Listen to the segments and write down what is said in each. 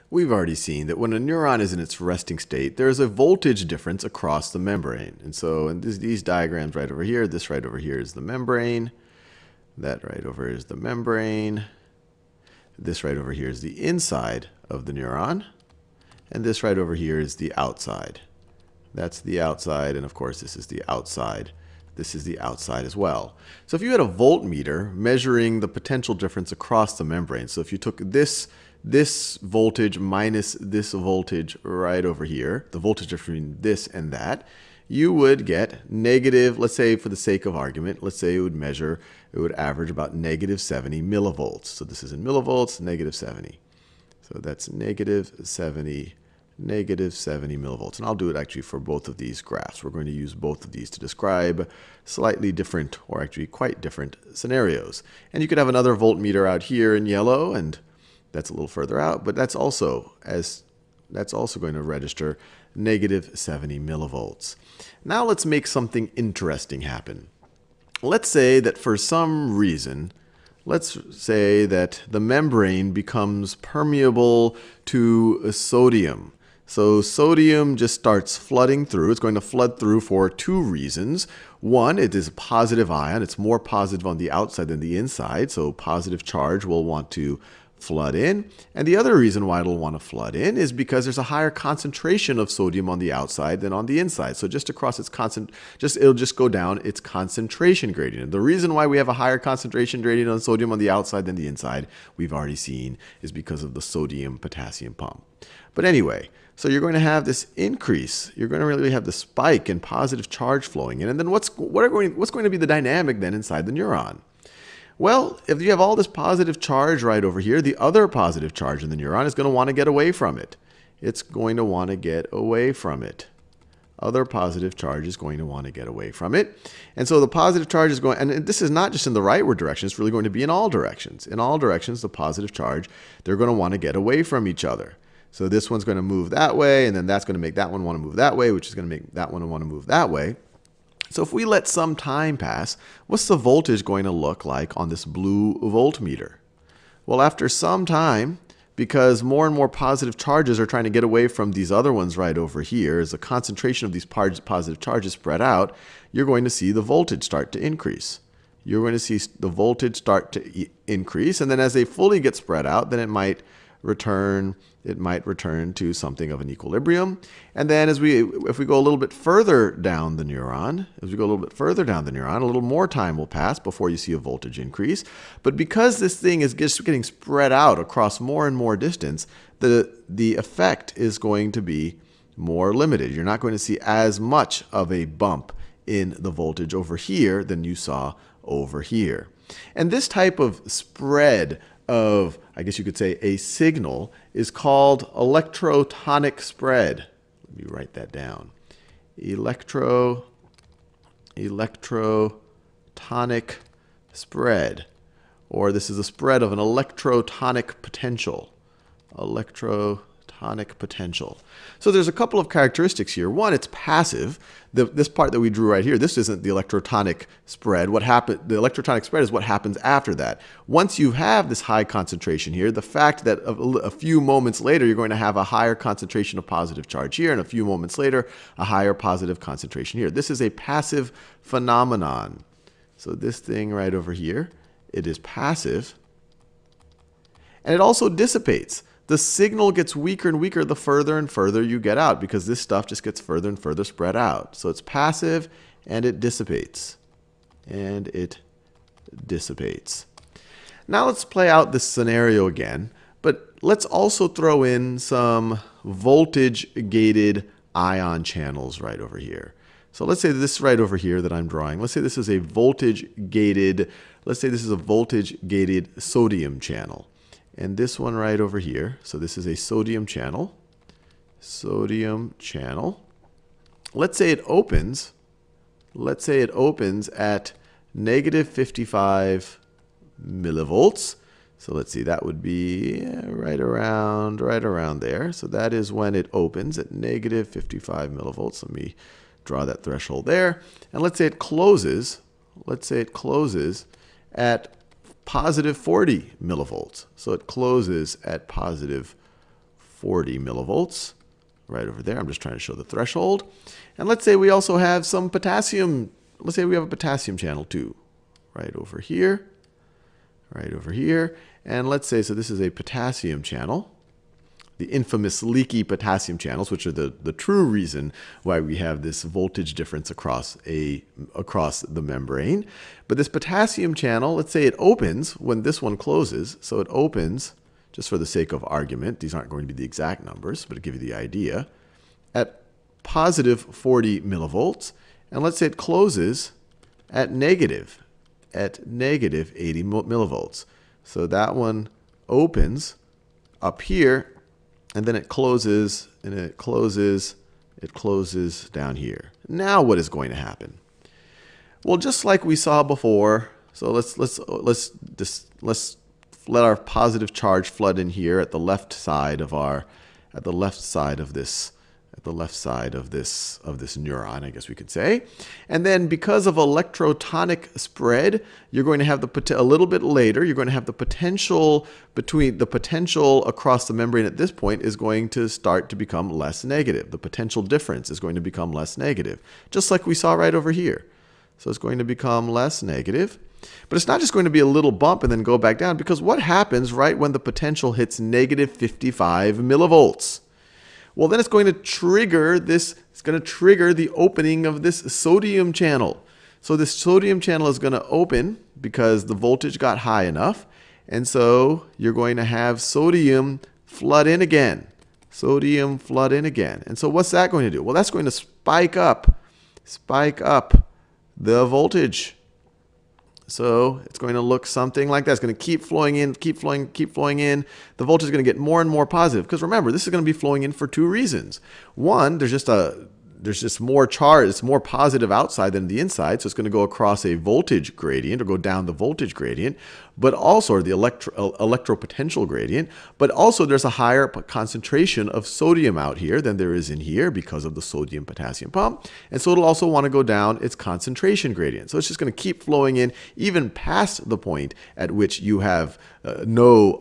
We've already seen that when a neuron is in its resting state, there's a voltage difference across the membrane. And so in these diagrams right over here, this right over here is the membrane. That right over here is the membrane. This right over here is the inside of the neuron. And this right over here is the outside. That's the outside, and of course this is the outside. This is the outside as well. So if you had a voltmeter measuring the potential difference across the membrane, so if you took this voltage minus this voltage right over here, the voltage between this and that, you would get negative, let's say for the sake of argument, let's say it would average about negative 70 millivolts. So this is in millivolts, negative 70. So that's negative 70 millivolts. And I'll do it actually for both of these graphs. We're going to use both of these to describe slightly different, or actually quite different, scenarios. And you could have another voltmeter out here in yellow, and that's a little further out, but that's also going to register negative 70 millivolts. Now let's make something interesting happen. Let's say that for some reason, let's say that the membrane becomes permeable to sodium. So sodium just starts flooding through. It's going to flood through for two reasons. One, it is a positive ion. It's more positive on the outside than the inside, so positive charge will want to flood in. And the other reason why it'll want to flood in is because there's a higher concentration of sodium on the outside than on the inside. So just across its it'll just go down its concentration gradient. The reason why we have a higher concentration gradient on sodium on the outside than the inside, we've already seen, is because of the sodium-potassium pump. But anyway, so you're going to have this increase. You're going to really have the spike in positive charge flowing in. And then what's going to be the dynamic then inside the neuron? Well, if you have all this positive charge right over here, the other positive charge in the neuron is going to want to get away from it. It's going to want to get away from it. Other positive charge is going to want to get away from it. And so the positive charge is going, and this is not just in the rightward direction, it's really going to be in all directions. In all directions, the positive charge, they're going to want to get away from each other. So this one's going to move that way, and then that's going to make that one want to move that way, which is going to make that one want to move that way. So if we let some time pass, what's the voltage going to look like on this blue voltmeter? Well, after some time, because more and more positive charges are trying to get away from these other ones right over here, as the concentration of these positive charges spread out, you're going to see the voltage start to increase. You're going to see the voltage start to increase, and then as they fully get spread out, then it might return to something of an equilibrium. And then if we go a little bit further down the neuron, a little more time will pass before you see a voltage increase. But because this thing is just getting spread out across more and more distance, the effect is going to be more limited. You're not going to see as much of a bump in the voltage over here than you saw over here. And this type of spread of, I guess you could say, a signal is called electrotonic spread. Let me write that down. Electrotonic spread. Or this is a spread of an electrotonic potential. Electrotonic potential. So there's a couple of characteristics here. One, it's passive. This part that we drew right here, this isn't the electrotonic spread. The electrotonic spread is what happens after that. Once you have this high concentration here, the fact that a few moments later you're going to have a higher concentration of positive charge here, and a few moments later a higher positive concentration here. This is a passive phenomenon. So this thing right over here, it is passive, and it also dissipates. The signal gets weaker and weaker the further and further you get out, because this stuff just gets further and further spread out. So it's passive, and it dissipates. And it dissipates. Now let's play out this scenario again, but let's also throw in some voltage-gated ion channels right over here. So let's say this right over here that I'm drawing, let's say this is a voltage-gated sodium channel. And this one right over here, so this is a sodium channel. Let's say it opens at negative 55 millivolts. So let's see, that would be right around there. So that is when it opens at negative 55 millivolts. Let me draw that threshold there. And let's say it closes at positive 40 millivolts. So it closes at positive 40 millivolts right over there. I'm just trying to show the threshold. And let's say we also have some potassium. Let's say we have a potassium channel too, right over here, right over here. And let's say, so this is a potassium channel, the infamous leaky potassium channels, which are the true reason why we have this voltage difference across the membrane. But this potassium channel, let's say it opens when this one closes. So it opens, just for the sake of argument, these aren't going to be the exact numbers, but to give you the idea, at positive 40 millivolts. And let's say it closes at negative 80 millivolts. So that one opens up here, and then it closes, and it closes down here. Now what is going to happen? Well, just like we saw before, so let's let our positive charge flood in here at the left side of this neuron, I guess we could say. And then because of electrotonic spread, you're going to have a little bit later, you're going to have the potential across the membrane at this point is going to start to become less negative. The potential difference is going to become less negative, just like we saw right over here. So it's going to become less negative. But it's not just going to be a little bump and then go back down, because what happens right when the potential hits negative 55 millivolts? Well, then it's going to trigger the opening of this sodium channel. So this sodium channel is going to open because the voltage got high enough. And so you're going to have sodium flood in again. Sodium flood in again. And so what's that going to do? Well, that's going to spike up the voltage. So it's going to look something like that. It's going to keep flowing in, keep flowing in. The voltage is going to get more and more positive. Because remember, this is going to be flowing in for two reasons. One, there's just more charge. It's more positive outside than the inside. So it's going to go across a voltage gradient or go down the voltage gradient, but also the electropotential gradient. But also there's a higher concentration of sodium out here than there is in here because of the sodium-potassium pump. And so it'll also want to go down its concentration gradient. So it's just going to keep flowing in even past the point at which you have no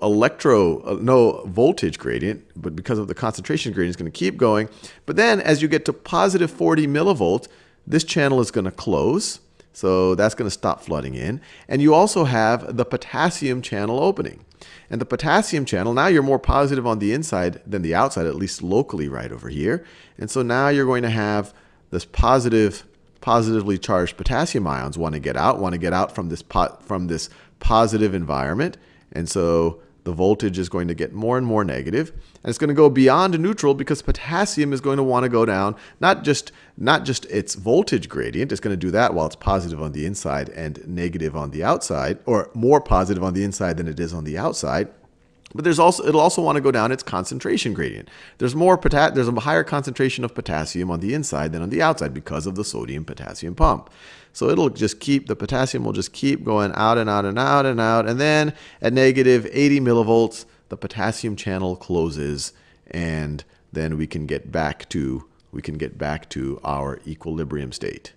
voltage gradient, but because of the concentration gradient, it's going to keep going. But then as you get to positive 40 millivolts, this channel is going to close. So that's going to stop flooding in. And you also have the potassium channel opening. And the potassium channel, now you're more positive on the inside than the outside, at least locally right over here. And so now you're going to have this positively charged potassium ions want to get out from this positive environment. And so the voltage is going to get more and more negative, and it's going to go beyond neutral because potassium is going to want to go down, not just its voltage gradient. It's going to do that while it's positive on the inside and negative on the outside, or more positive on the inside than it is on the outside. But it'll also want to go down its concentration gradient. There's a higher concentration of potassium on the inside than on the outside because of the sodium-potassium pump. So the potassium will just keep going out and out and out and out. And then at negative 80 millivolts, the potassium channel closes, and then we can get back to our equilibrium state.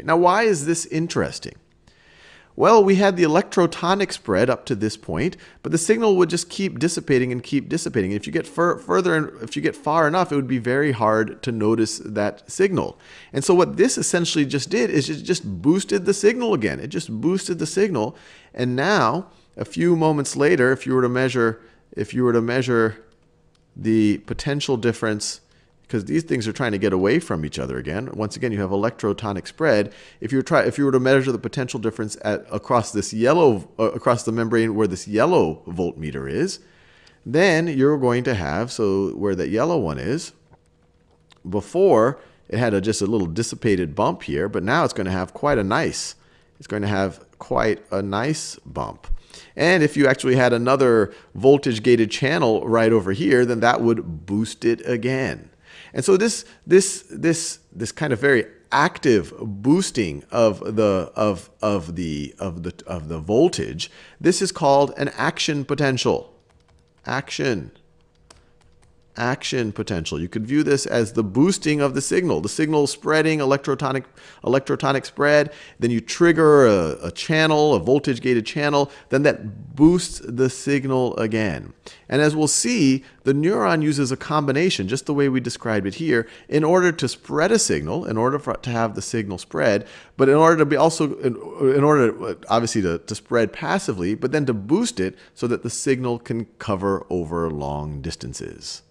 Now, why is this interesting? Well, we had the electrotonic spread up to this point, but the signal would just keep dissipating and keep dissipating. If you get if you get far enough, it would be very hard to notice that signal. And so what this essentially just did is it just boosted the signal again. It just boosted the signal. And now, a few moments later, if you were to measure the potential difference, because these things are trying to get away from each other again. Once again, you have electrotonic spread. If you were to measure the potential difference across the membrane where this yellow voltmeter is, then you're going to have, so where that yellow one is, before it had just a little dissipated bump here, but now it's going to have quite a nice bump. And if you actually had another voltage gated channel right over here, then that would boost it again. And so this kind of very active boosting of the voltage, this is called an action potential. Action action potential. You could view this as the boosting of the signal spreading, electrotonic spread. Then you trigger a channel, a voltage gated channel, then that boosts the signal again. And as we'll see, the neuron uses a combination, just the way we described it here, in order to spread a signal, in order to have the signal spread, but in order to be also, in order obviously to spread passively, but then to boost it so that the signal can cover over long distances.